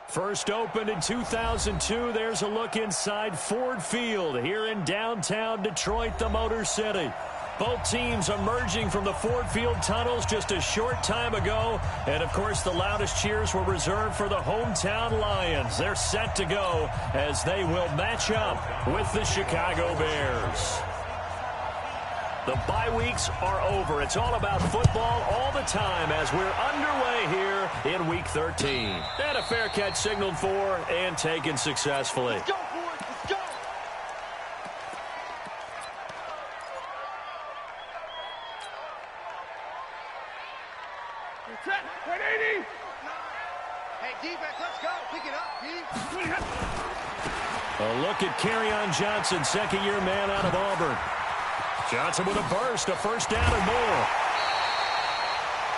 First opened in 2002, there's a look inside Ford Field here in downtown Detroit, the Motor City. Both teams emerging from the Ford Field tunnels just a short time ago. And, of course, the loudest cheers were reserved for the hometown Lions. They're set to go as they will match up with the Chicago Bears. The bye weeks are over. It's all about football all the time as we're underway here in Week 13. And a fair catch signaled for and taken successfully. Let's go, boys. Let's go. Set. 180. Hey, defense, let's go. Pick it up, D. A look at Kerryon Johnson, second-year man out of Auburn. Johnson with a burst, a first down and more.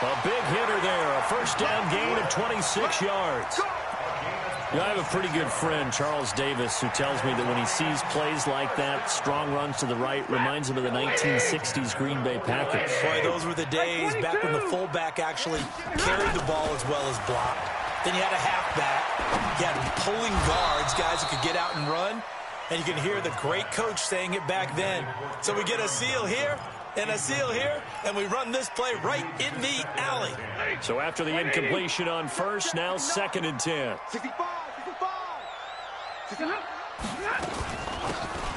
A big hitter there, a first down gain of 26 yards. You know, I have a pretty good friend, Charles Davis, who tells me that when he sees plays like that, strong runs to the right, reminds him of the 1960s Green Bay Packers. Boy, those were the days back when the fullback actually carried the ball as well as blocked. Then you had a halfback. You had pulling guards, guys who could get out and run. And you can hear the great coach saying it back then. So we get a seal here and a seal here, and we run this play right in the alley. So after the incompletion on first, now 2nd and 10. 65.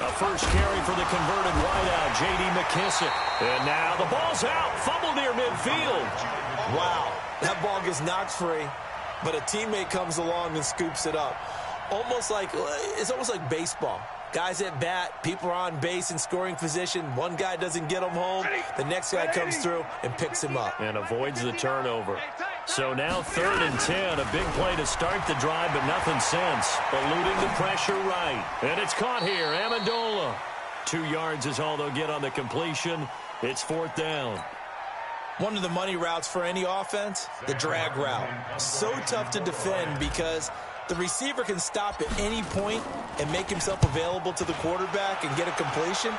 A first carry for the converted wideout, J.D. McKissick. And now the ball's out, fumbled near midfield. Wow, that ball gets knocked free, but a teammate comes along and scoops it up. It's almost like baseball. Guys at bat, people are on base in scoring position. One guy doesn't get him home. The next guy comes through and picks him up. And avoids the turnover. So now 3rd and 10. A big play to start the drive, but nothing since. Eluding the pressure right. And it's caught here. Amendola. 2 yards is all they'll get on the completion. It's 4th down. One of the money routes for any offense, the drag route. So tough to defend because the receiver can stop at any point and make himself available to the quarterback and get a completion.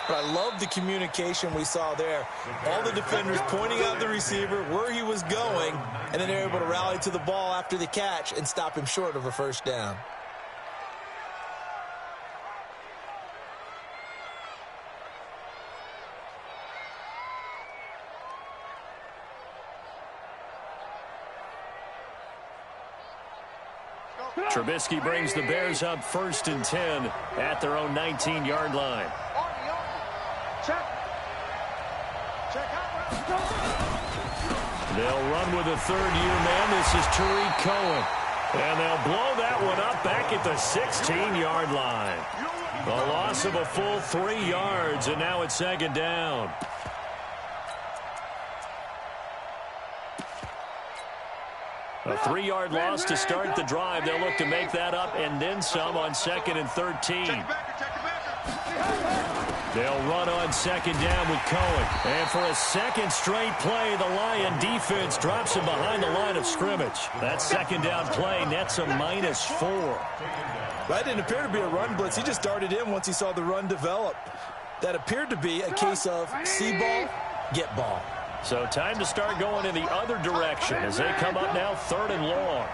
But I love the communication we saw there. All the defenders pointing out the receiver, where he was going, and then they're able to rally to the ball after the catch and stop him short of a first down. Trubisky brings the Bears up 1st and 10 at their own 19-yard line. They'll run with a 3rd-year man. This is Tariq Cohen. And they'll blow that one up back at the 16-yard line. A loss of a full 3 yards, and now it's 2nd down. A 3-yard loss to start the drive. They'll look to make that up and then some on 2nd and 13. They'll run on 2nd down with Cohen. And for a second straight play, the Lion defense drops him behind the line of scrimmage. That 2nd down play nets a -4. That didn't appear to be a run blitz. He just darted in once he saw the run develop. That appeared to be a case of see ball, get ball. So time to start going in the other direction as they come up now 3rd and long.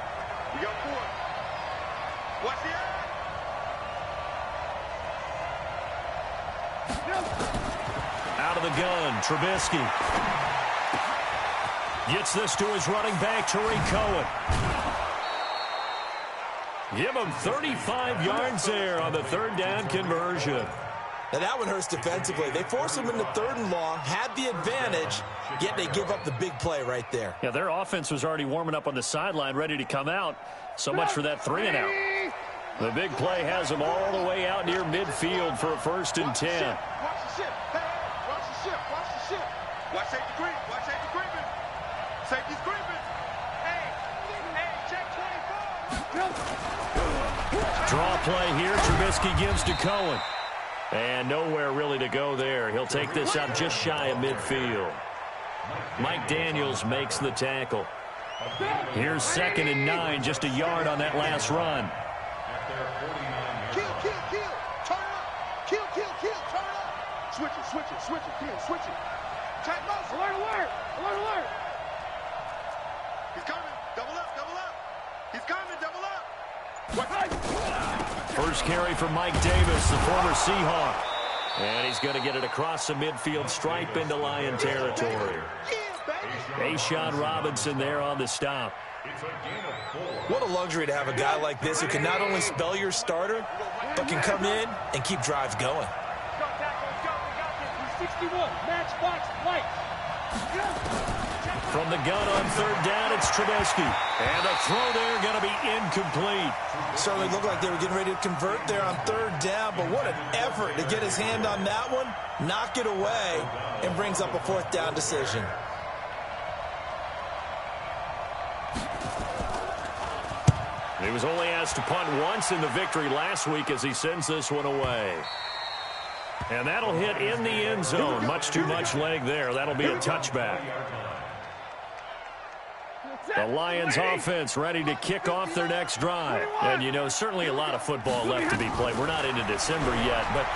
We got 4. Watch the eye. Out of the gun, Trubisky. Gets this to his running back, Tariq Cohen. Give him 35 yards there on the 3rd down conversion. Now that one hurts defensively. They forced him into 3rd and long, had the advantage, yet they give up the big play right there. Yeah, their offense was already warming up on the sideline, ready to come out. So much for that 3 and out. The big play has them all the way out near midfield for a 1st and 10. Watch the ship. Hey, watch the ship. Watch the ship. Watch safety creep. Watch safety creeping. Safety's creeping. Hey, check 24. Draw play here. Trubisky gives to Cohen. And nowhere really to go there. He'll take this up just shy of midfield. Mike Daniels makes the tackle. Here's 2nd and 9, just a yard on that last run. Kill. Turn up. Kill. Turn up. Switch it. Kill. Switch it. Tight motion. Alert. He's coming. Double up. He's coming. Double up. First carry for Mike Davis, the former Seahawk. And he's going to get it across the midfield stripe into Lion territory. Ashawn Robinson there on the stop. What a luxury to have a guy like this who can not only spell your starter, but can come in and keep drives going. 61, match box, light. From the gun on third down, it's Trubisky. And the throw there going to be incomplete. Certainly looked like they were getting ready to convert there on third down, but what an effort to get his hand on that one, knock it away, and brings up a fourth down decision. He was only asked to punt once in the victory last week as he sends this one away. And that'll hit in the end zone. Much too much leg there. That'll be a touchback. The Lions offense ready to kick off their next drive. And, you know, certainly a lot of football left to be played. We're not into December yet, but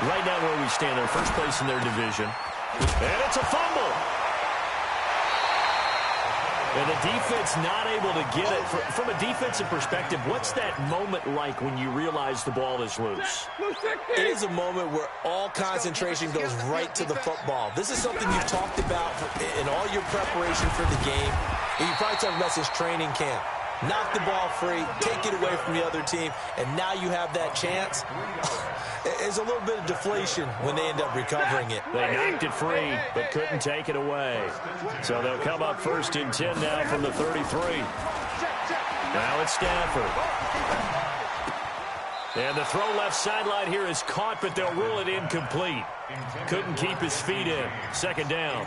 right now where we stand, they're first place in their division. And it's a fumble. And the defense not able to get it. From a defensive perspective, what's that moment like when you realize the ball is loose? It is a moment where all concentration goes right to the football. This is something you've talked about in all your preparation for the game. And you probably talked about this training camp. Knock the ball free, take it away from the other team, and now you have that chance. It's a little bit of deflation when they end up recovering it. They knocked it free, but couldn't take it away. So they'll come up first and 10 now from the 33. Now it's Stafford. And the throw left sideline here is caught, but they'll rule it incomplete. Couldn't keep his feet in. Second down.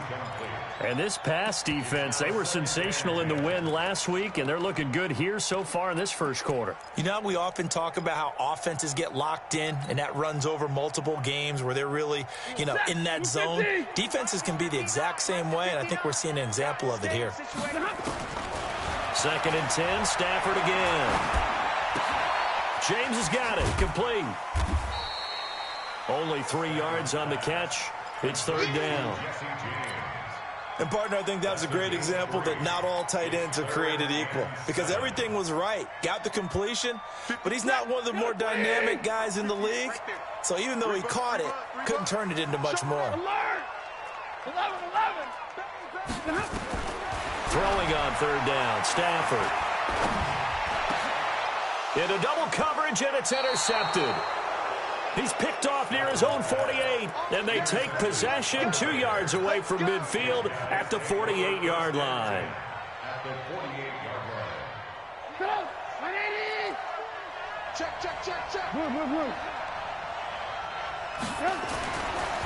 And this pass defense, they were sensational in the win last week, and they're looking good here so far in this first quarter. You know, we often talk about how offenses get locked in, and that runs over multiple games where they're really, you know, in that zone. Defenses can be the exact same way, and I think we're seeing an example of it here. Second and 10, Stafford again. James has got it, complete. Only 3 yards on the catch. It's third down. And, partner, I think that's a great example that not all tight ends are created equal because everything was right. Got the completion, but he's not one of the more dynamic guys in the league. So even though he caught it, couldn't turn it into much more. 11. Throwing on third down, Stafford. Into double coverage, and it's intercepted. He's picked off near his own 48, and they take possession 2 yards away from midfield at the 48-yard line. Move.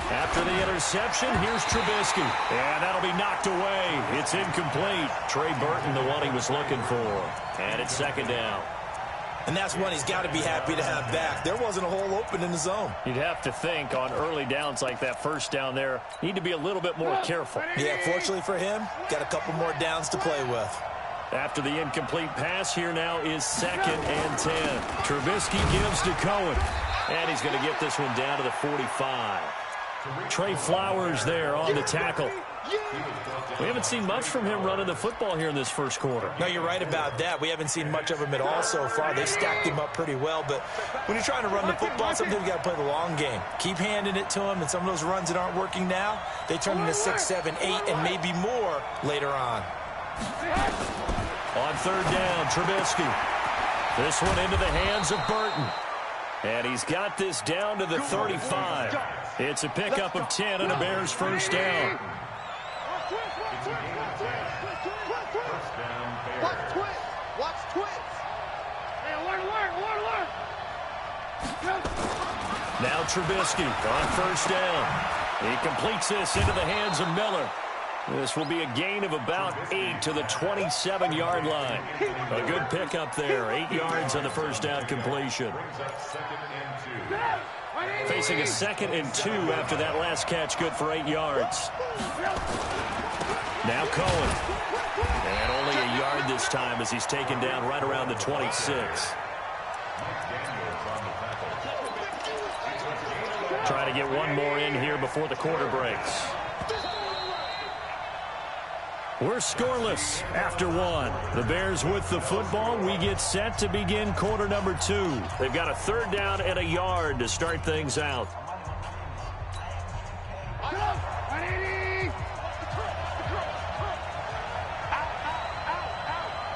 After the interception, here's Trubisky, and that'll be knocked away. It's incomplete. Trey Burton, the one he was looking for, and it's second down. And that's one he's got to be happy to have back. There wasn't a hole open in the zone. You'd have to think on early downs like that first down there, need to be a little bit more careful. Yeah, fortunately for him, got a couple more downs to play with. After the incomplete pass, here now is second and 10. Trubisky gives to Cohen, and he's going to get this one down to the 45. Trey Flowers there on the tackle. We haven't seen much from him running the football here in this first quarter. No, you're right about that. We haven't seen much of him at all so far. They stacked him up pretty well, but when you're trying to run the football, sometimes you got to play the long game. Keep handing it to him, and some of those runs that aren't working now, they turn into 6, 7, 8, and maybe more later on. On third down, Trubisky. This one into the hands of Burton. And he's got this down to the 35. It's a pickup of 10 and a Bears first down. Watch twitch. Hey, alert. Now Trubisky on first down. He completes this into the hands of Miller. This will be a gain of about 8 to the 27-yard line. A good pickup there. 8 yards on the first down completion. Facing a second and 2 after that last catch, good for 8 yards. Now Cohen. And only a yard this time as he's taken down right around the 26. Trying to get one more in here before the quarter breaks. We're scoreless after one. The Bears with the football. We get set to begin quarter number 2. They've got a 3rd down and a yard to start things out.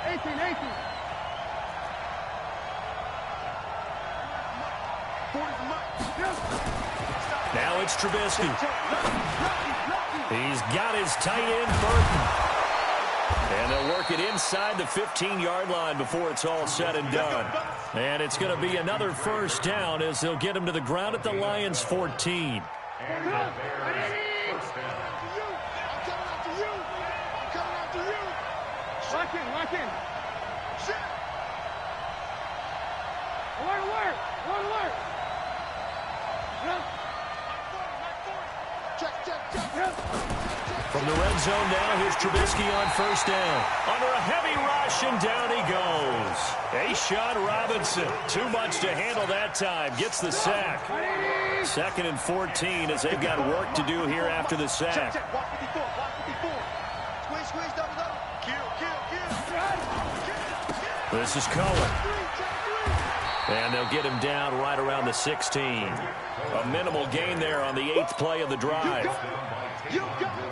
18. Now it's Trubisky. He's got his tight end, Burton. And they'll work it inside the 15-yard line before it's all said and done. And it's going to be another 1st down as they'll get him to the ground at the Lions' 14. Lock in. Alert. From the red zone now, here's Trubisky on 1st down. Under a heavy rush, and down he goes. A'Shawn Robinson, too much to handle that time, gets the sack. 2nd and 14 as they've got work to do here after the sack. This is Cohen. And they'll get him down right around the 16. A minimal gain there on the 8th play of the drive.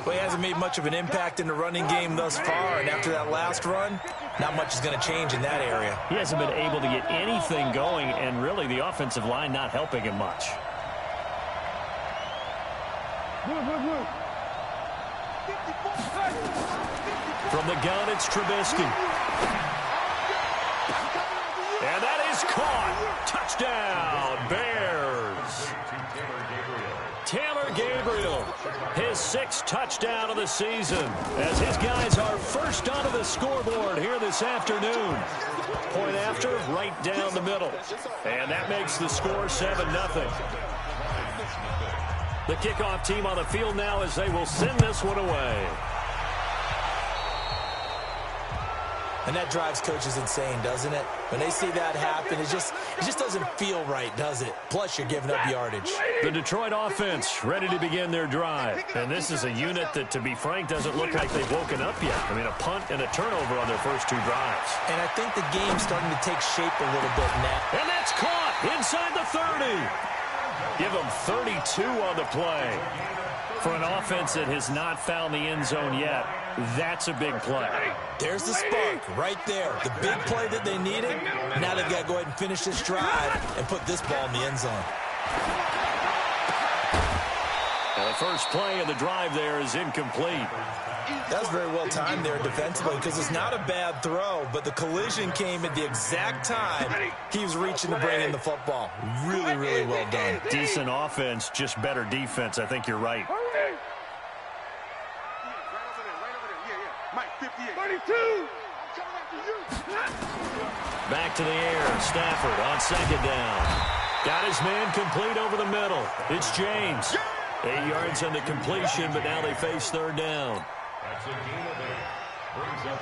Well, he hasn't made much of an impact in the running game thus far, and after that last run, not much is going to change in that area. He hasn't been able to get anything going, and really the offensive line not helping him much. From the gun, it's Trubisky. And that is caught. Touchdown, Bears. Taylor Gabriel, his 6th touchdown of the season, as his guys are first onto the scoreboard here this afternoon. Point after, right down the middle. And that makes the score 7-0. The kickoff team on the field now as they will send this one away. And that drives coaches insane, doesn't it? When they see that happen, it just doesn't feel right, does it? Plus, you're giving up yardage. The Detroit offense ready to begin their drive. And this is a unit that, to be frank, doesn't look like they've woken up yet. I mean, a punt and a turnover on their first 2 drives. And I think the game's starting to take shape a little bit now. And that's caught inside the 30. Give them 32 on the play. For an offense that has not found the end zone yet, that's a big play. There's the spark right there. The big play that they needed. Now they've got to go ahead and finish this drive and put this ball in the end zone. And the first play of the drive there is incomplete. That was very well timed there defensively because it's not a bad throw, but the collision came at the exact time he was reaching to bring in the football. Really, really well done. Decent offense, just better defense. I think you're right. Mike, 58. 32. Back to the air. Stafford on 2nd down. Got his man complete over the middle. It's James. 8 yards on the completion, but now they face 3rd down.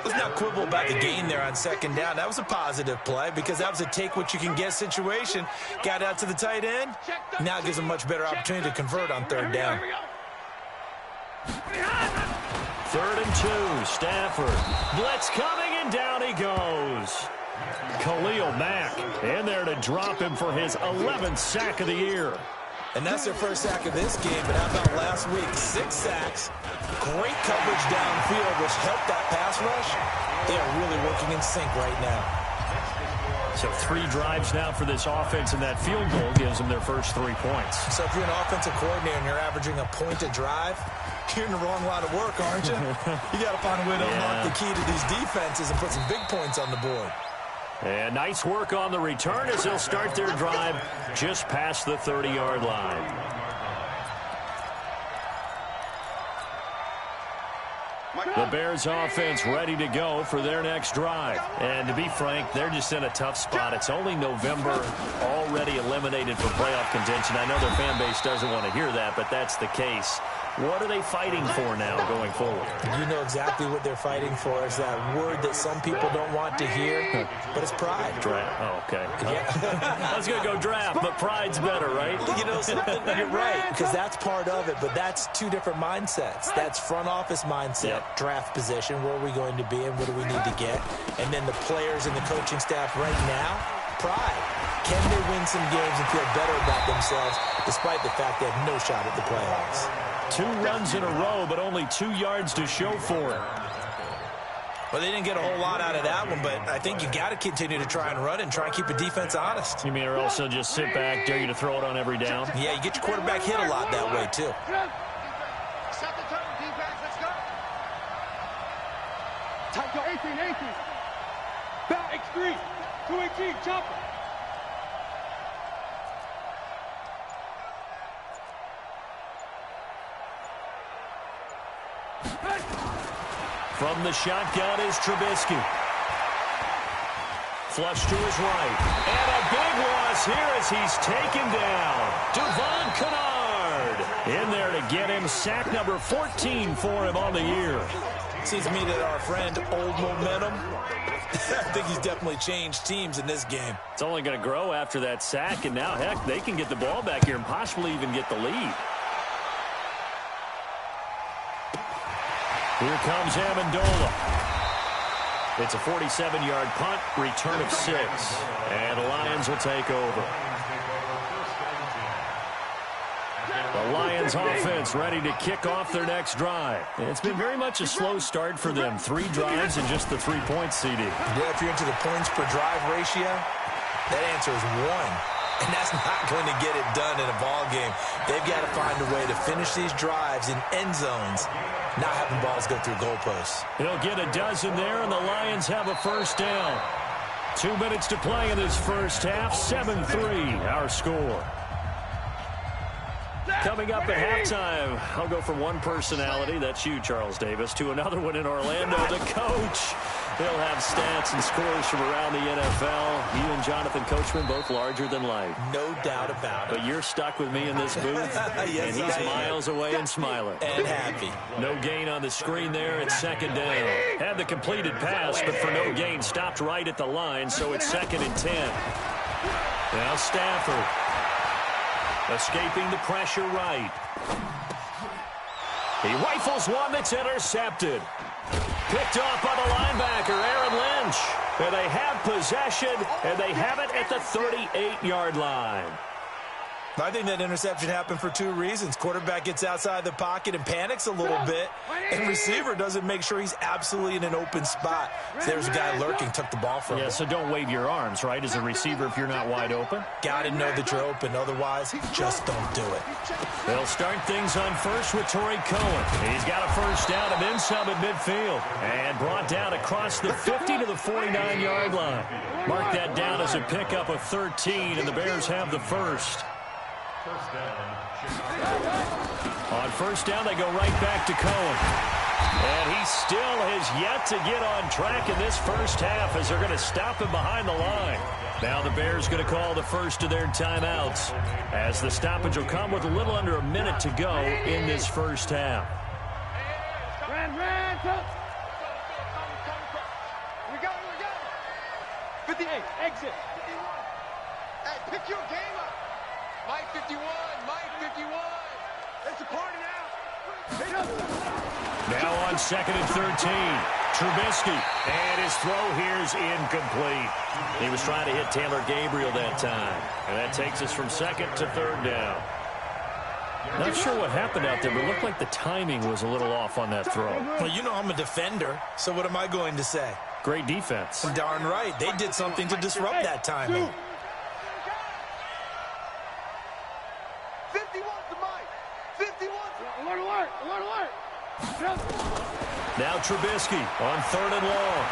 Let's not quibble about the gain there on 2nd down. That was a positive play because that was a take-what-you-can-get situation. Got out to the tight end. Now it gives them a much better opportunity to convert on 3rd down. 3rd and 2. Stafford. Blitz coming, and down he goes. Khalil Mack in there to drop him for his 11th sack of the year. And that's their first sack of this game, but how about last week? 6 sacks, great coverage downfield, which helped that pass rush. They are really working in sync right now. So 3 drives now for this offense, and that field goal gives them their first 3 points. So if you're an offensive coordinator and you're averaging a point a drive, you're in the wrong line of work, aren't you? You got to find a way to unlock the key to these defenses and put some big points on the board. And nice work on the return as they'll start their drive just past the 30-yard line. The Bears offense ready to go for their next drive. And to be frank, they're just in a tough spot. It's only November, already eliminated for playoff contention. I know their fan base doesn't want to hear that, but that's the case. What are they fighting for now going forward? You know exactly what they're fighting for. Is that word that some people don't want to hear, but it's pride. Draft. Oh, okay. Yeah. I was going to go draft, but pride's better, right? You know something? You're right, because that's part of it, but that's two different mindsets. That's front office mindset, draft position, where are we going to be and what do we need to get? And then the players and the coaching staff right now, pride. Can they win some games and feel better about themselves despite the fact they have no shot at the playoffs? 2 runs in a row, but only 2 yards to show for it. Well, they didn't get a whole lot out of that one, but I think you got to continue to try and run and try and keep the defense honest. You mean or also just sit back, dare you to throw it on every down? Yeah, you get your quarterback hit a lot that way, too. Set the tone, defense. Let's go. Tight go. 18. Back. X3. 218. Chopper. From the shotgun is Trubisky. Flush to his right. And a big loss here as he's taken down. Devon Kennard in there to get him. Sack number 14 for him on the year. Seems to me that our friend, Old Momentum, I think he's definitely changed teams in this game. It's only going to grow after that sack, and now, heck, they can get the ball back here and possibly even get the lead. Here comes Amendola. It's a 47-yard punt, return of 6. And the Lions will take over. The Lions offense ready to kick off their next drive. It's been very much a slow start for them. 3 drives and just the 3 points, CD. Yeah, if you're into the points per drive ratio, that answer is 1. And that's not going to get it done in a ball game. They've got to find a way to finish these drives in end zones, not having balls go through goalposts. He'll get a dozen there, and the Lions have a first down. 2 minutes to play in this first half. 7-3, our score. Coming up at halftime, I'll go from one personality, that's you, Charles Davis, to another one in Orlando, the coach. He'll have stats and scores from around the NFL. You and Jonathan Coachman, both larger than life. No doubt about it. But you're stuck with me in this booth, yes, and he's miles away and smiling. And happy. No gain on the screen there. It's second down. Had the completed pass, but for no gain, stopped right at the line, so it's 2nd and 10. Now Stafford. Escaping the pressure right. He rifles one that's intercepted. Picked off by the linebacker, Aaron Lynch. And they have possession, and they have it at the 38-yard line. I think that interception happened for 2 reasons. Quarterback gets outside the pocket and panics a little bit, and receiver doesn't make sure he's absolutely in an open spot. So there's a guy lurking, took the ball from him. Yeah, so don't wave your arms, right, as a receiver if you're not wide open? Got to know that you're open. Otherwise, just don't do it. They'll start things on first with Torrey Cohen. He's got a first down and then some at midfield. And brought down across the 50 to the 49-yard line. Mark that down as a pickup of 13, and the Bears have the first. On first down, they go right back to Cohen. And he still has yet to get on track in this first half as they're going to stop him behind the line. Now the Bears going to call the first of their timeouts as the stoppage will come with a little under a minute to go in this first half. We go. 58, exit. Hey, pick your game up. Mike 51. It's a party now. Now on 2nd and 13. Trubisky. And his throw here is incomplete. He was trying to hit Taylor Gabriel that time. And that takes us from 2nd to 3rd down. Not sure what happened out there, but it looked like the timing was a little off on that throw. Well, you know I'm a defender, so what am I going to say? Great defense. Darn right. They did something to disrupt that timing. 51 to Mike. 51 to Alert. Now Trubisky on 3rd and long.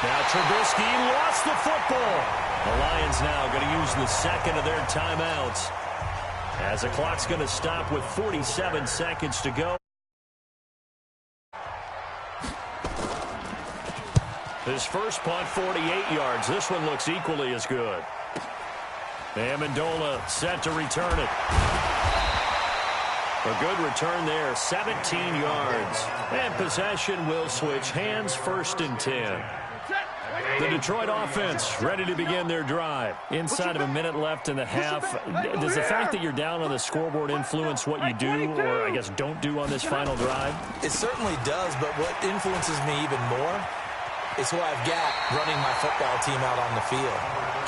Now Trubisky lost the football. The Lions now going to use the second of their timeouts as the clock's going to stop with 47 seconds to go. His first punt, 48 yards. This one looks equally as good. Amendola set to return it. A good return there, 17 yards. And possession will switch hands, 1st and 10. The Detroit offense ready to begin their drive. Inside of a minute left in the half. Does the fact that you're down on the scoreboard influence what you do, or I guess don't do on this final drive? It certainly does, but what influences me even more is who I've got running my football team out on the field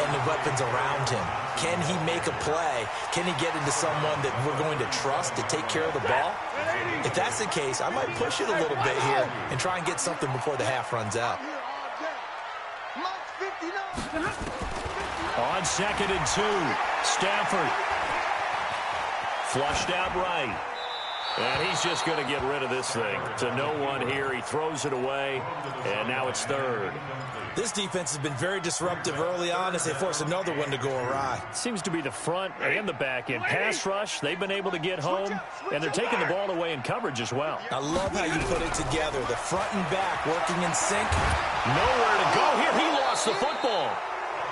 and the weapons around him. Can he make a play? Can he get into someone that we're going to trust to take care of the ball? If that's the case, I might push it a little bit here and try and get something before the half runs out. On 2nd and 2, Stafford flushed out right. And he's just going to get rid of this thing. To no one here. He throws it away, and now it's 3rd. This defense has been very disruptive early on as they force another one to go awry. Seems to be the front and the back end. Pass rush, they've been able to get home, and they're taking the ball away in coverage as well. I love how you put it together. The front and back working in sync. Nowhere to go here. He lost the football.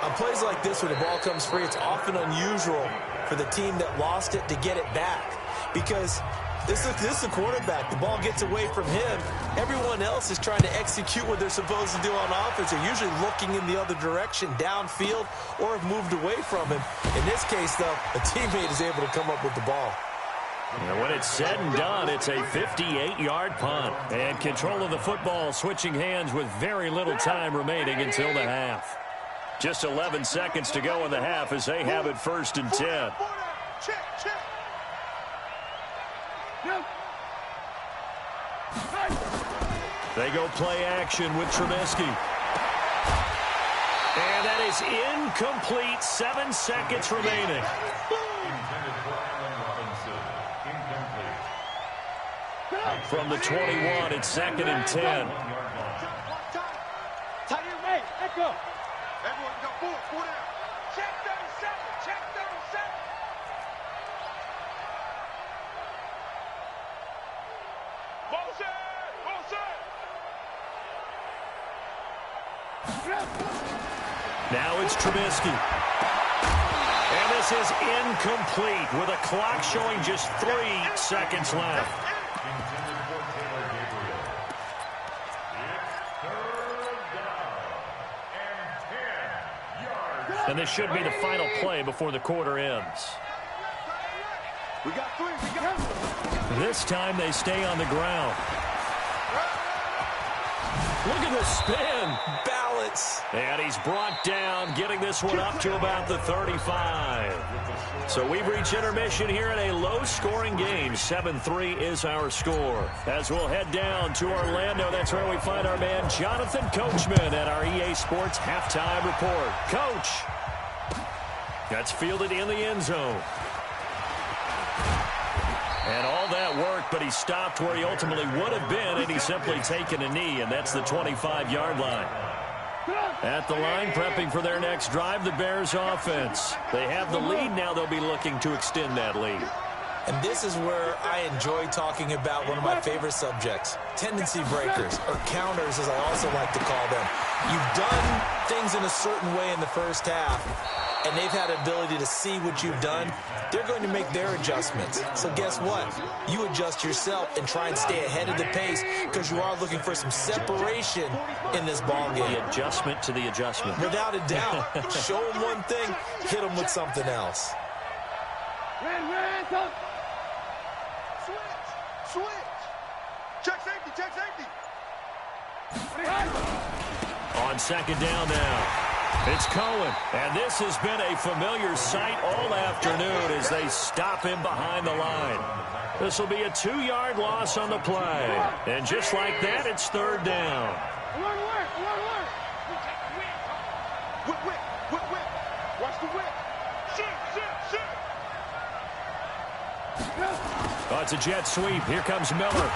On plays like this, when the ball comes free, it's often unusual for the team that lost it to get it back. Because this is the quarterback. The ball gets away from him. Everyone else is trying to execute what they're supposed to do on offense. They're usually looking in the other direction, downfield, or have moved away from him. In this case, though, a teammate is able to come up with the ball. And when it's said and done, it's a 58-yard punt. And control of the football switching hands with very little time remaining until the half. Just 11 seconds to go in the half as they have it 1st and 10. They go play action with Trubisky. And that is incomplete. 7 seconds remaining. From the 21, it's 2nd and 10. Everyone got 4 down. Check 37, check 37. Now it's Trubisky. And this is incomplete with a clock showing just 3 seconds left. And this should be the final play before the quarter ends. We got 3. We got 3. This time they stay on the ground. Look at the spin. Balance. And he's brought down, getting this one up to about the 35. So we've reached intermission here in a low-scoring game. 7-3 is our score. As we'll head down to Orlando, that's where we find our man Jonathan Coachman at our EA Sports Halftime Report. Coach. That's fielded in the end zone. And all that worked, but he stopped where he ultimately would have been, and he's simply taken a knee, and that's the 25-yard line. At the line, prepping for their next drive, the Bears offense. They have the lead. Now they'll be looking to extend that lead. And this is where I enjoy talking about one of my favorite subjects, tendency breakers, or counters as I also like to call them. You've done things in a certain way in the first half, and they've had the ability to see what you've done. They're going to make their adjustments. So guess what? You adjust yourself and try and stay ahead of the pace because you are looking for some separation in this ball game. The adjustment to the adjustment. Without a doubt. Show them one thing, hit them with something else. Switch. Check safety, check safety. On 2nd down now. It's Cohen, and this has been a familiar sight all afternoon as they stop him behind the line. This will be a 2-yard loss on the play. And just like that, it's 3rd down. Whip. Watch the whip. Shoot. Oh, it's a jet sweep. Here comes Miller.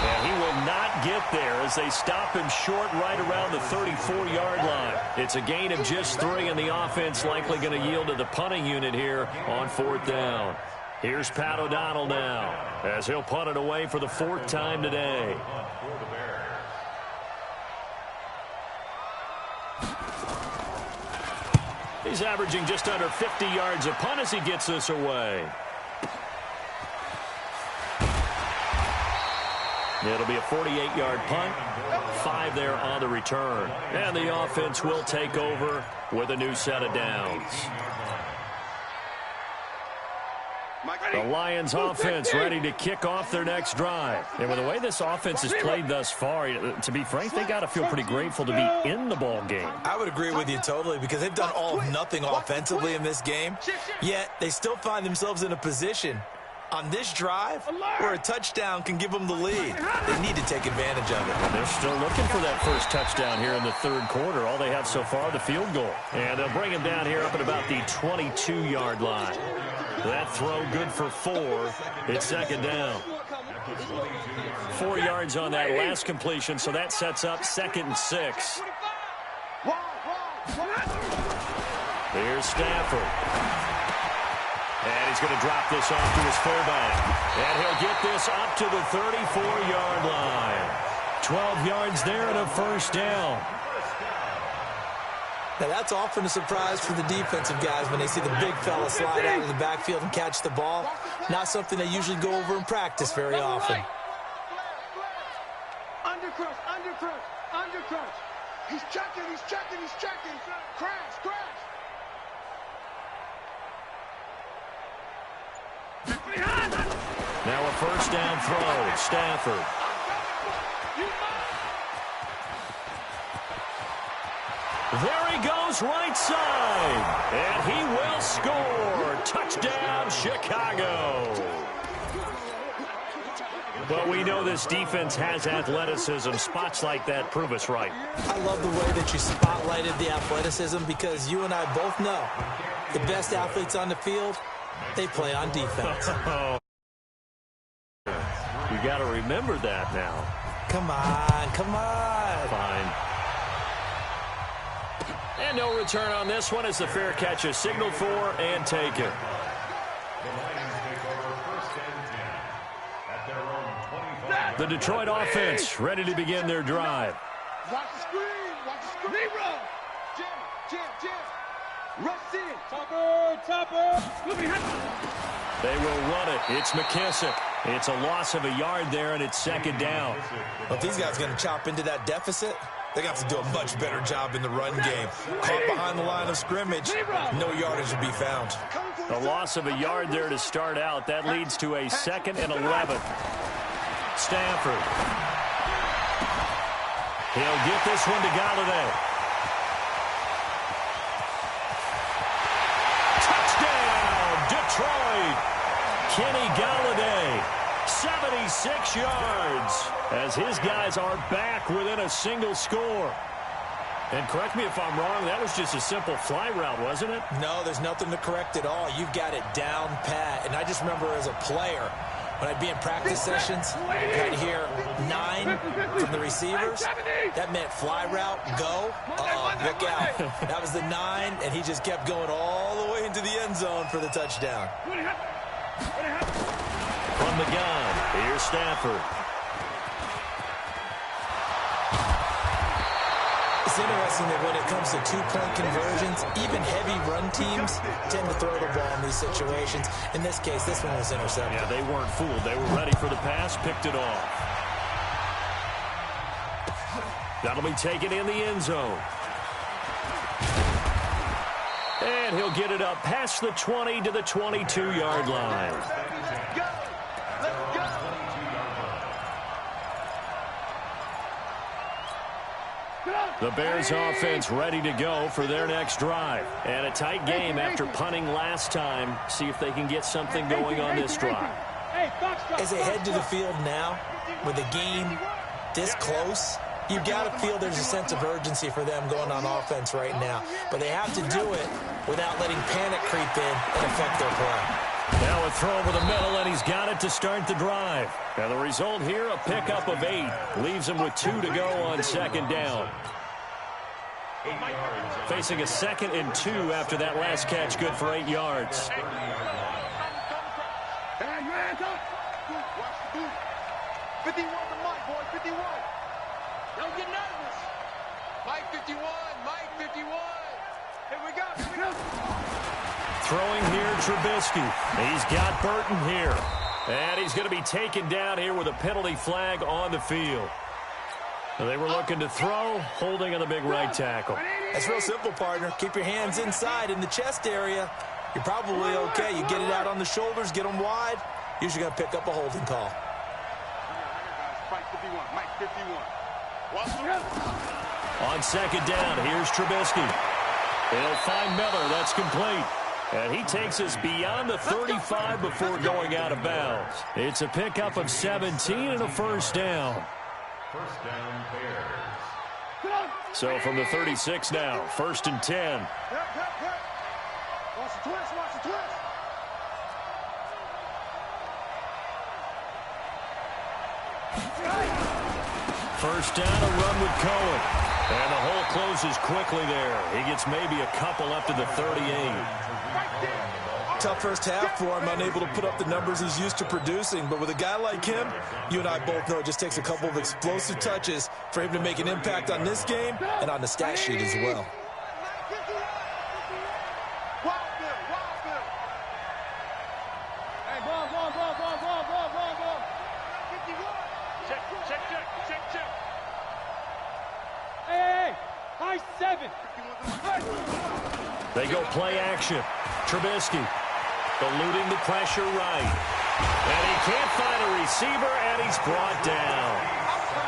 And he will not get there as they stop him short right around the 34-yard line. It's a gain of just 3, and the offense likely going to yield to the punting unit here on 4th down. Here's Pat O'Donnell now as he'll punt it away for the 4th time today. He's averaging just under 50 yards a punt as he gets this away. It'll be a 48-yard punt, 5 there on the return. And the offense will take over with a new set of downs. The Lions offense ready to kick off their next drive. And with the way this offense has played thus far, to be frank, they got to feel pretty grateful to be in the ball game. I would agree with you totally because they've done all of nothing offensively in this game, yet they still find themselves in a position on this drive where a touchdown can give them the lead. They need to take advantage of it. And they're still looking for that first touchdown here in the third quarter. All they have so far, the field goal. And they'll bring him down here up at about the 22-yard line. That throw good for 4. It's second down. 4 yards on that last completion, so that sets up 2nd and 6. Here's Stafford. And he's going to drop this off to his fullback. And he'll get this up to the 34-yard line. 12 yards there and a first down. Now, that's often a surprise for the defensive guys when they see the big fella slide out of the backfield and catch the ball. Not something they usually go over in practice very often. Undercrush, undercrush, undercrush. He's checking, he's checking, he's checking. Crash, crash. Now a first down throw. Stafford. There he goes right side. And he will score. Touchdown, Chicago. But we know this defense has athleticism. Spots like that prove us right. I love the way that you spotlighted the athleticism because you and I both know the best athletes on the field, they play on defense. You got to remember that now. Come on, come on. Fine. And no return on this one as the fair catch is signaled for and taken. The Detroit offense ready to begin their drive. Watch the screen, watch the screen. Jam, jam, jam. Rush in. Topper. They will run it. It's McKissick. It's a loss of a yard there, and it's second down. Well, if these guys are going to chop into that deficit, they're going to have to do a much better job in the run game. Caught behind the line of scrimmage, no yardage will be found. A loss of a yard there to start out. That leads to a 2nd and 11. Stafford. He'll get this one to Galladay. Touchdown, Detroit. Kenny Galladay, 76 yards, as his guys are back within a single score. And correct me if I'm wrong, that was just a simple fly route, wasn't it? No, there's nothing to correct at all. You've got it down pat. And I just remember as a player, when I'd be in practice sessions, I'd hear 9 from the receivers. That meant fly route, go. Look out. That was the 9, and he just kept going all the way into the end zone for the touchdown. From the gun, here's Stafford. It's interesting that when it comes to two-point conversions, even heavy run teams tend to throw the ball in these situations. In this case, this one was intercepted. Yeah, they weren't fooled. They were ready for the pass, picked it off. That'll be taken in the end zone. And he'll get it up past the 20 to the 22-yard line. The Bears offense ready to go for their next drive. And a tight game after punting last time. See if they can get something going on this drive. As they head to the field now, with the game this close, you've got to feel there's a sense of urgency for them going on offense right now. But they have to do it without letting panic creep in and affect their play. Now a throw over the middle, and he's got it to start the drive. And the result here, a pickup of 8. Leaves him with 2 to go on second down. Facing a 2nd and 2 after that last catch, good for 8 yards. Watch the boot. 51 to Mike, boy, 51. Don't get nervous. Mike 51, Mike 51. Here we go, here we go. Throwing here, Trubisky. He's got Burton here. And he's going to be taken down here with a penalty flag on the field. They were looking to throw, holding on the big right tackle. That's real simple, partner. Keep your hands inside in the chest area. You're probably okay. You get it out on the shoulders, get them wide. Usually going to pick up a holding call. Mike 51. Mike 51. On second down, here's Trubisky. They'll find Miller. That's complete. And he takes us beyond the 35 before going out of bounds. It's a pickup of 17 and a first down. First down, Bears. So from the 36 now, first and 10. Watch the twist, watch the twist. First down, a run with Cohen. And the hole closes quickly there. He gets maybe a couple up to the 38. Tough first half for him, unable to put up the numbers he's used to producing. But with a guy like him, you and I both know it just takes a couple of explosive touches for him to make an impact on this game and on the stat sheet as well. They go play action. Trubisky eluding the pressure right. And he can't find a receiver, and he's brought down.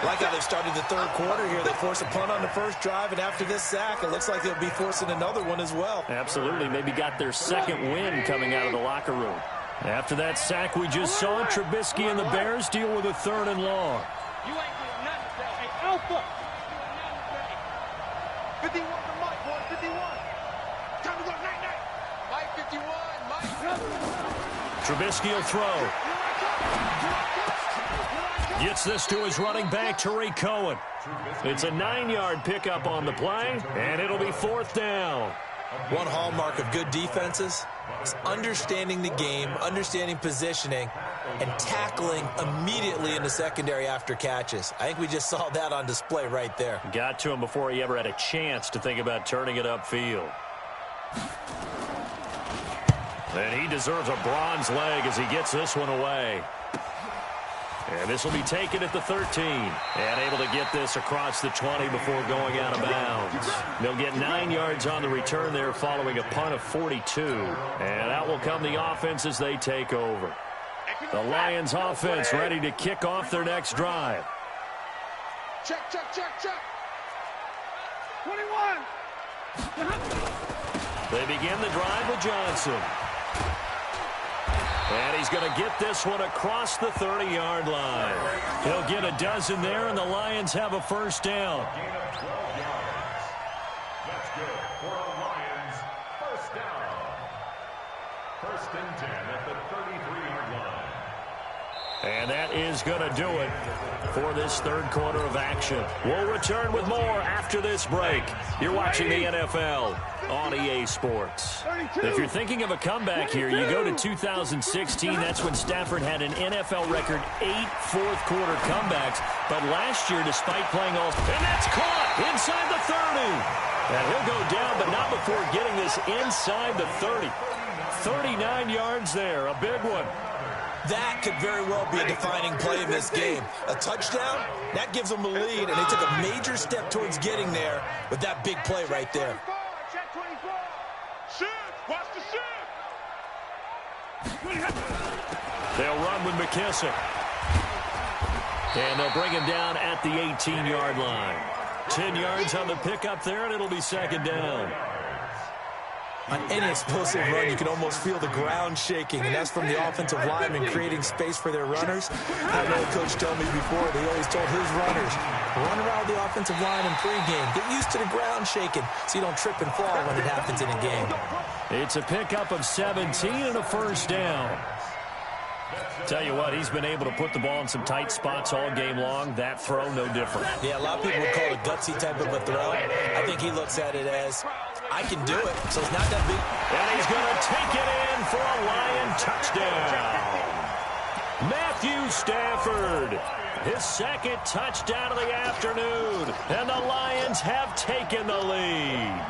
Like how they've started the third quarter here. They force a punt on the first drive, and after this sack, it looks like they'll be forcing another one as well. Absolutely. Maybe got their second win coming out of the locker room. After that sack we just saw, Trubisky and the Bears deal with a third and long. You ain't doing nothing today. Hey, Alpha. 51 to Mike, boy, 51. Time to go, night. Mike 51, Mike. Trubisky will throw. Gets this to his running back, Tariq Cohen. It's a 9-yard pickup on the play, and it'll be fourth down. One hallmark of good defenses is understanding the game, understanding positioning, and tackling immediately in the secondary after catches. I think we just saw that on display right there. Got to him before he ever had a chance to think about turning it upfield. And he deserves a bronze leg as he gets this one away. And this will be taken at the 13. And able to get this across the 20 before going out of bounds. They'll get 9 yards on the return there following a punt of 42. And out will come the offense as they take over. The Lions offense ready to kick off their next drive. Check. 21. They begin the drive with Johnson. And he's going to get this one across the 30-yard line. He'll get a dozen there, and the Lions have a first down. Gain of 12 yards. That's good for a Lions first down. First and 10 at the 33-yard line. And that is going to do it for this third quarter of action. We'll return with more after this break. You're watching the NFL on EA Sports. If you're thinking of a comeback here, you go to 2016. That's when Stafford had an NFL record 8 fourth-quarter comebacks. But last year, despite playing all... And that's caught inside the 30. And he'll go down, but not before getting this inside the 30. 39 yards there, a big one. That could very well be a defining play in this game. A touchdown, that gives them a lead, and they took a major step towards getting there with that big play right there. Check 24. Shoot. Watch the shoot. They'll run with McKissick. And they'll bring him down at the 18-yard line. 10 yards on the pickup there, and it'll be second down. On any explosive run, you can almost feel the ground shaking, and that's from the offensive linemen creating space for their runners. I know a coach told me before, they always told his runners, run around the offensive line in pregame. Get used to the ground shaking so you don't trip and fall when it happens in a game. It's a pickup of 17 and a first down. Tell you what, he's been able to put the ball in some tight spots all game long. That throw, no different. Yeah, a lot of people would call it a gutsy type of a throw. I think he looks at it as, I can do it, so it's not that big. And he's going to take it in for a Lion touchdown. Matthew Stafford, his second touchdown of the afternoon. And the Lions have taken the lead.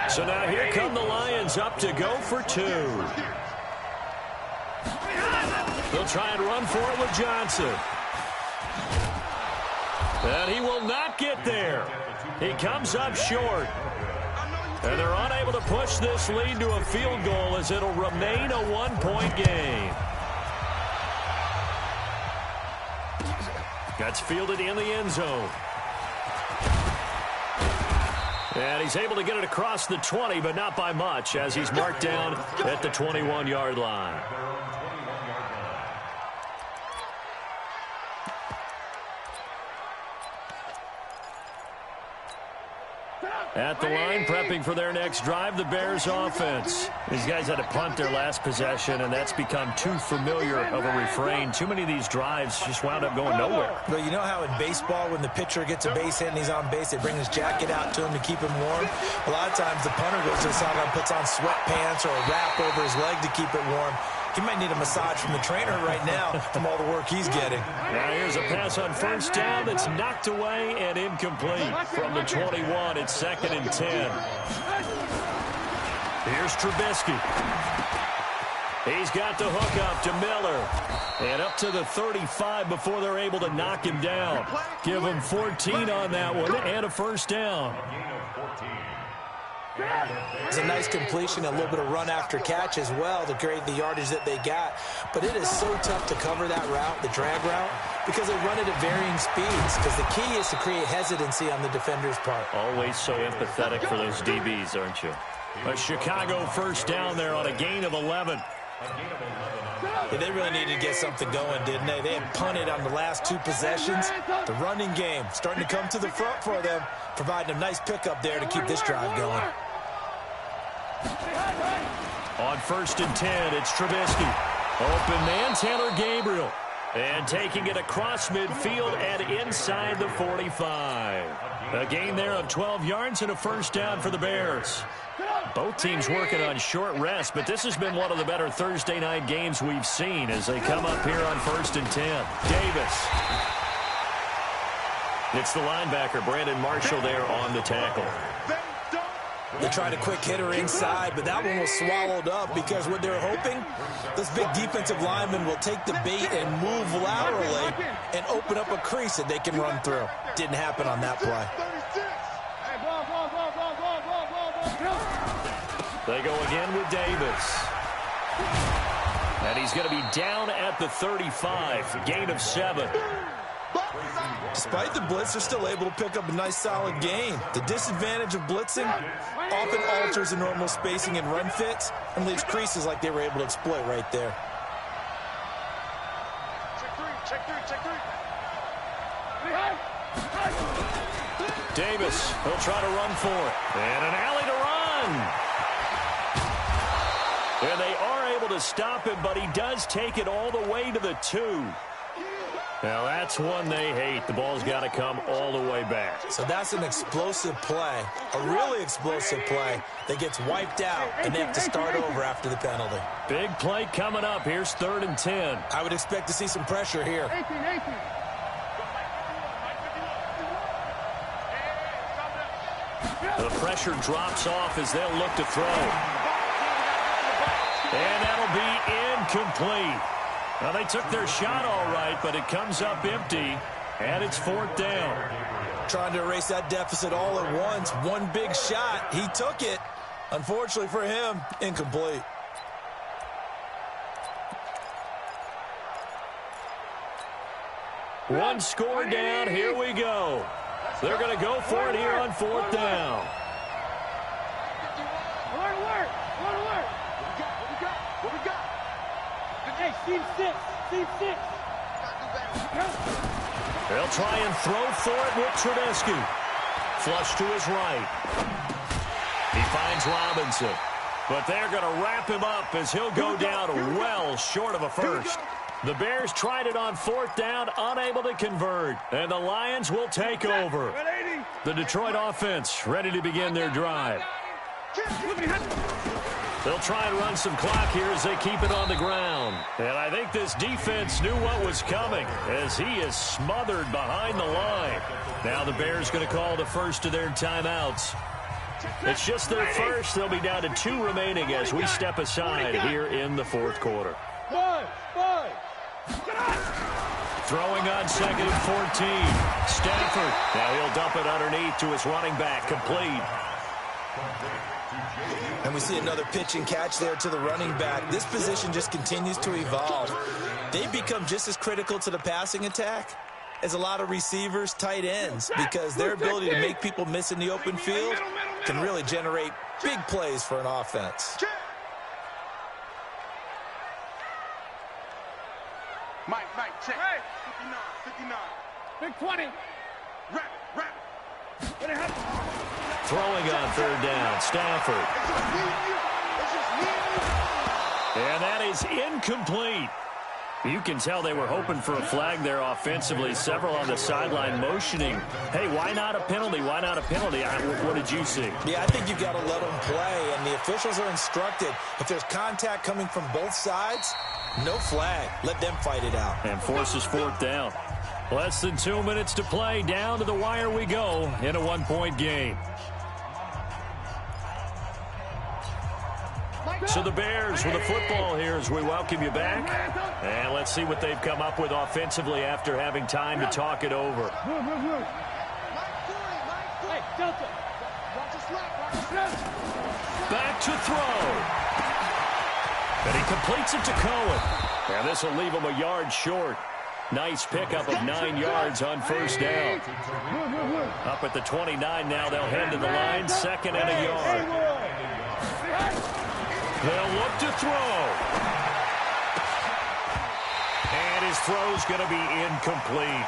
So now here come the Lions up to go for 2. They'll try and run for it with Johnson. And he will not get there. He comes up short. And they're unable to push this lead to a field goal as it'll remain a 1-point game. That's fielded in the end zone. And he's able to get it across the 20, but not by much, as he's marked down at the 21-yard line. At the line, prepping for their next drive, the Bears offense. These guys had to punt their last possession, and that's become too familiar of a refrain. Too many of these drives just wound up going nowhere. But you know how in baseball, when the pitcher gets a base hit and he's on base, they bring his jacket out to him to keep him warm? A lot of times the punter goes to the sideline, puts on sweatpants or a wrap over his leg to keep it warm. He might need a massage from the trainer right now from all the work he's getting. Now here's a pass on first down that's knocked away and incomplete. From the 21, it's 2nd and 10. Here's Trubisky. He's got the hook up to Miller. And up to the 35 before they're able to knock him down. Give him 14 on that one and a first down. It's a nice completion, a little bit of run after catch as well to create the yardage that they got. But it is so tough to cover that route, the drag route, because they run it at varying speeds. Because the key is to create hesitancy on the defender's part. Always so empathetic for those DBs, aren't you? A Chicago first down there on a gain of 11. Yeah, they really needed to get something going, didn't they? They had punted on the last 2 possessions. The running game starting to come to the front for them, providing a nice pickup there to keep this drive going. On 1st and 10, it's Trubisky. Open man, Taylor Gabriel. And taking it across midfield and inside the 45. A gain there of 12 yards and a first down for the Bears. Both teams working on short rest, but this has been one of the better Thursday night games we've seen as they come up here on 1st and 10. Davis. It's the linebacker, Brandon Marshall, there on the tackle. They tried a quick hitter inside, but that one was swallowed up because what they're hoping, this big defensive lineman will take the bait and move laterally and open up a crease that they can run through. Didn't happen on that play. They go again with Davis. And he's going to be down at the 35, gain of 7. Despite the blitz, they're still able to pick up a nice solid gain. The disadvantage of blitzing often alters the normal spacing and run fits and leaves creases like they were able to exploit right there. Check three. Davis, he'll try to run for it. And an alley to run. And they are able to stop him, but he does take it all the way to the 2. Now, that's one they hate. The ball's got to come all the way back. So that's an explosive play, a really explosive play that gets wiped out, and they have to start over after the penalty. Big play coming up. Here's 3rd and 10. I would expect to see some pressure here. The pressure drops off as they'll look to throw. And that'll be incomplete. Well, they took their shot all right, but it comes up empty, and it's 4th down. Trying to erase that deficit all at once. One big shot. He took it. Unfortunately for him, incomplete. One score down. Here we go. They're going to go for it here on 4th down. Alert. What we got? Hey, team 6. They'll try and throw for it with Trubisky. Flush to his right. He finds Robinson. But they're going to wrap him up as he'll go down well short of a first. The Bears tried it on 4th down, unable to convert. And the Lions will take over. The Detroit offense ready to begin their drive. They'll try and run some clock here as they keep it on the ground. And I think this defense knew what was coming as he is smothered behind the line. Now the Bears going to call the first of their timeouts. It's just their first. They'll be down to 2 remaining as we step aside here in the fourth quarter. Throwing on second and 14. Stafford. Now he'll dump it underneath to his running back. Complete. And we see another pitch and catch there to the running back. This position just continues to evolve. They become just as critical to the passing attack as a lot of receivers, tight ends, because their ability to make people miss in the open field can really generate big plays for an offense. Mike, check. 59. Big 20. Wrap. Throwing on third down, Stafford. And that is incomplete. You can tell they were hoping for a flag there offensively. Several on the sideline motioning. Hey, why not a penalty? Why not a penalty? What did you see? Yeah, I think you've got to let them play, and the officials are instructed. If there's contact coming from both sides, no flag. Let them fight it out. And forces fourth down. Less than 2 minutes to play. Down to the wire we go in a 1-point game. So the Bears with the football here as we welcome you back. And let's see what they've come up with offensively after having time to talk it over. Back to throw. And he completes it to Cohen. And this will leave him a yard short. Nice pickup of 9 yards on first down. Up at the 29 now, they'll head to the line. Second and a yard. They'll look to throw. And his throw's going to be incomplete.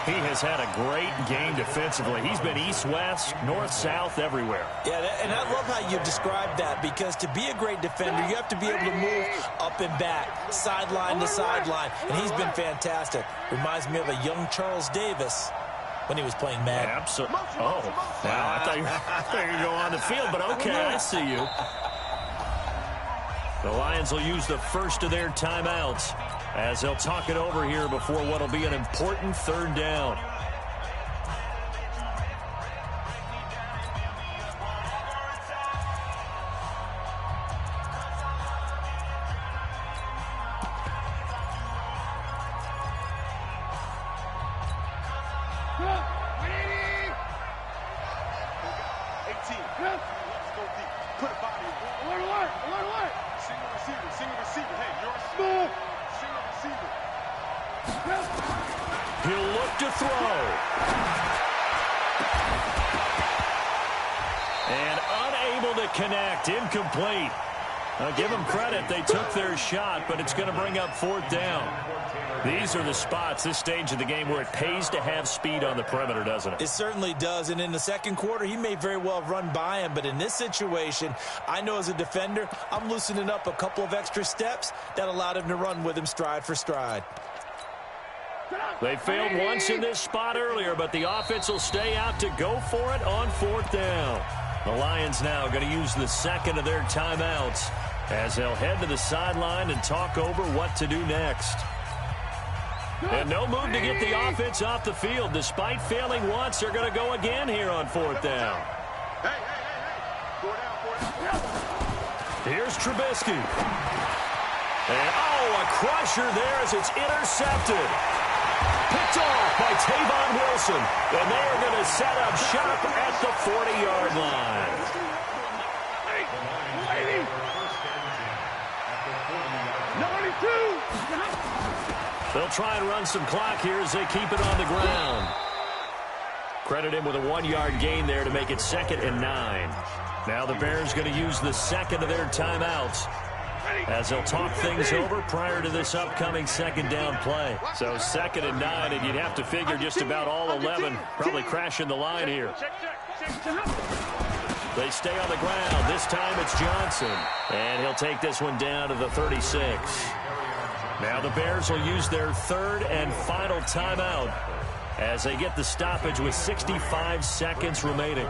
He has had a great game defensively. He's been east-west, north-south, everywhere. Yeah, and I love how you described that, because to be a great defender, you have to be able to move up and back, sideline to sideline, and he's been fantastic. Reminds me of a young Charles Davis when he was playing Madden. Absolutely. Oh, wow, I thought you were going to go on the field, but okay, I see you. The Lions will use the first of their timeouts as they'll talk it over here before what will be an important third down. He'll look to throw. And unable to connect. Incomplete. I'll give them credit. They took their shot, but it's going to bring up fourth down. These are the spots, this stage of the game, where it pays to have speed on the perimeter, doesn't it? It certainly does. And in the second quarter, he may very well run by him. But in this situation, I know as a defender, I'm loosening up a couple of extra steps that allowed him to run with him stride for stride. They failed once in this spot earlier, but the offense will stay out to go for it on fourth down. The Lions now going to use the second of their timeouts as they'll head to the sideline and talk over what to do next. And no move to get the offense off the field. Despite failing once, they're going to go again here on fourth down. Here's Trubisky. And, a crusher there as it's intercepted. Picked off by Tavon Wilson. And they are going to set up shop at the 40-yard line. They'll try and run some clock here as they keep it on the ground. Credit him with a 1-yard gain there to make it 2nd and 9. Now the Bears going to use the second of their timeouts as they'll talk things over prior to this upcoming second down play. So 2nd and 9, and you'd have to figure just about all 11 probably crashing the line here. They stay on the ground. This time it's Johnson. And he'll take this one down to the 36. Now the Bears will use their third and final timeout as they get the stoppage with 65 seconds remaining.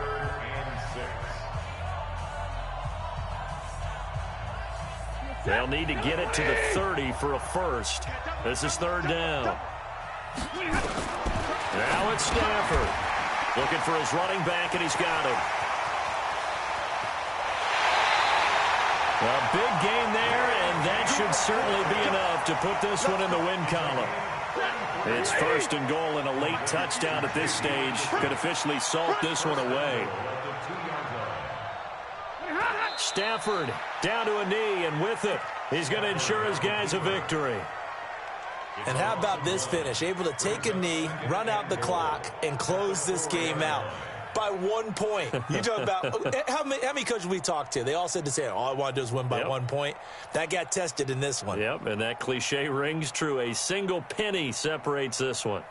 They'll need to get it to the 30 for a first. This is third down. Now it's Stafford. Looking for his running back, and he's got him. A big gain there, and that should certainly be enough to put this one in the win column. It's 1st and goal, and a late touchdown at this stage could officially salt this one away. Stafford down to a knee, and with it, he's going to ensure his guys a victory. And how about this finish? Able to take a knee, run out the clock, and close this game out by 1 point. You talk about how many coaches we talked to? They all said the same. All I want to do is win by 1 point. That got tested in this one. Yep, and that cliche rings true. A single penny separates this one.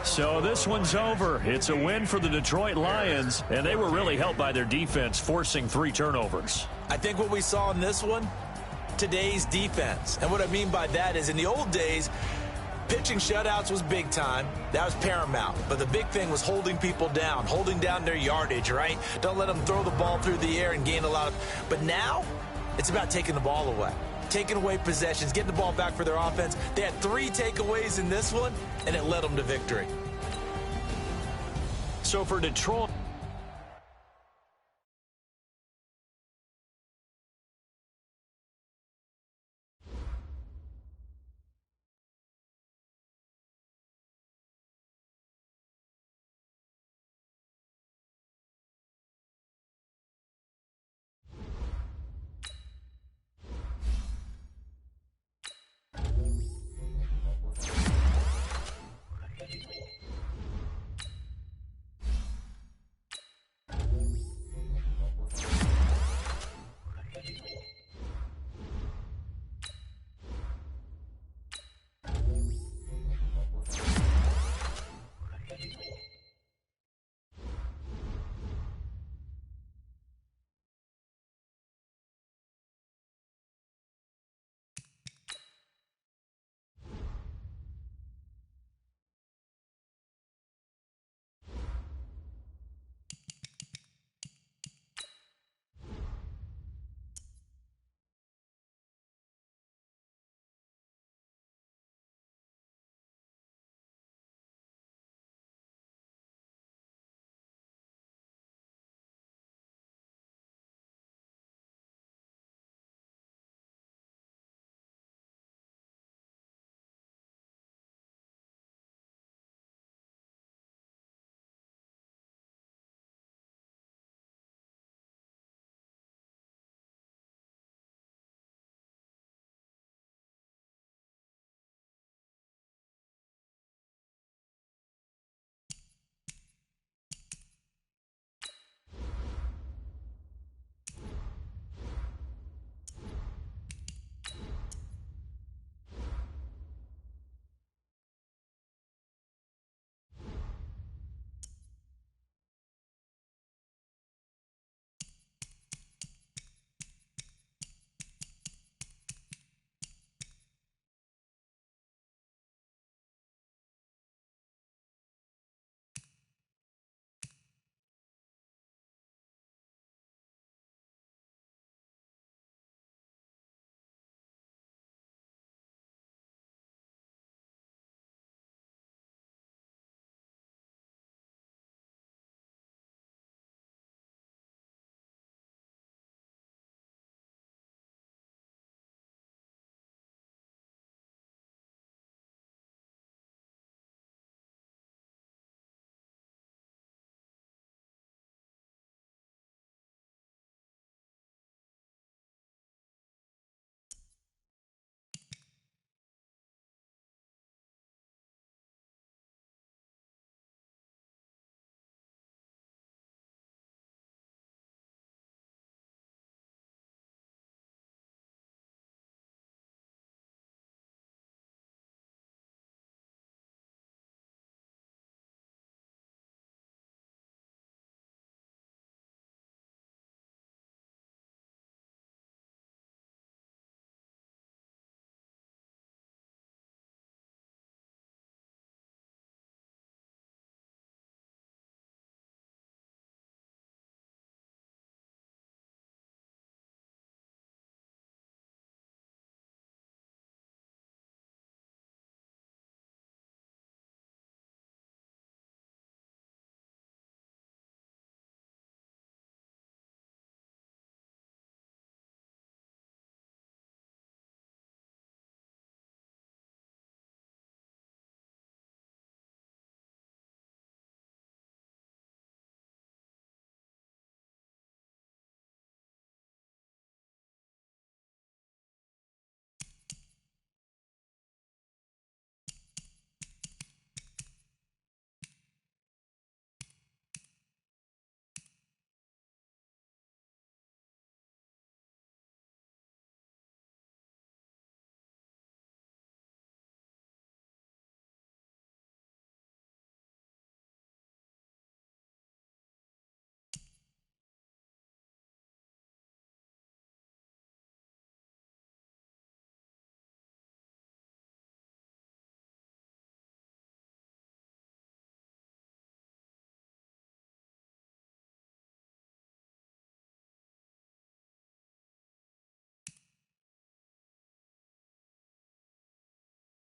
So this one's over. It's a win for the Detroit Lions, and they were really helped by their defense, forcing 3 turnovers. I think what we saw in this one, today's defense. And what I mean by that is in the old days, pitching shutouts was big time. That was paramount. But the big thing was holding people down, holding down their yardage, right? Don't let them throw the ball through the air and gain a lot of. But now, it's about taking the ball away. Taking away possessions, getting the ball back for their offense. They had 3 takeaways in this one, and it led them to victory. So for Detroit.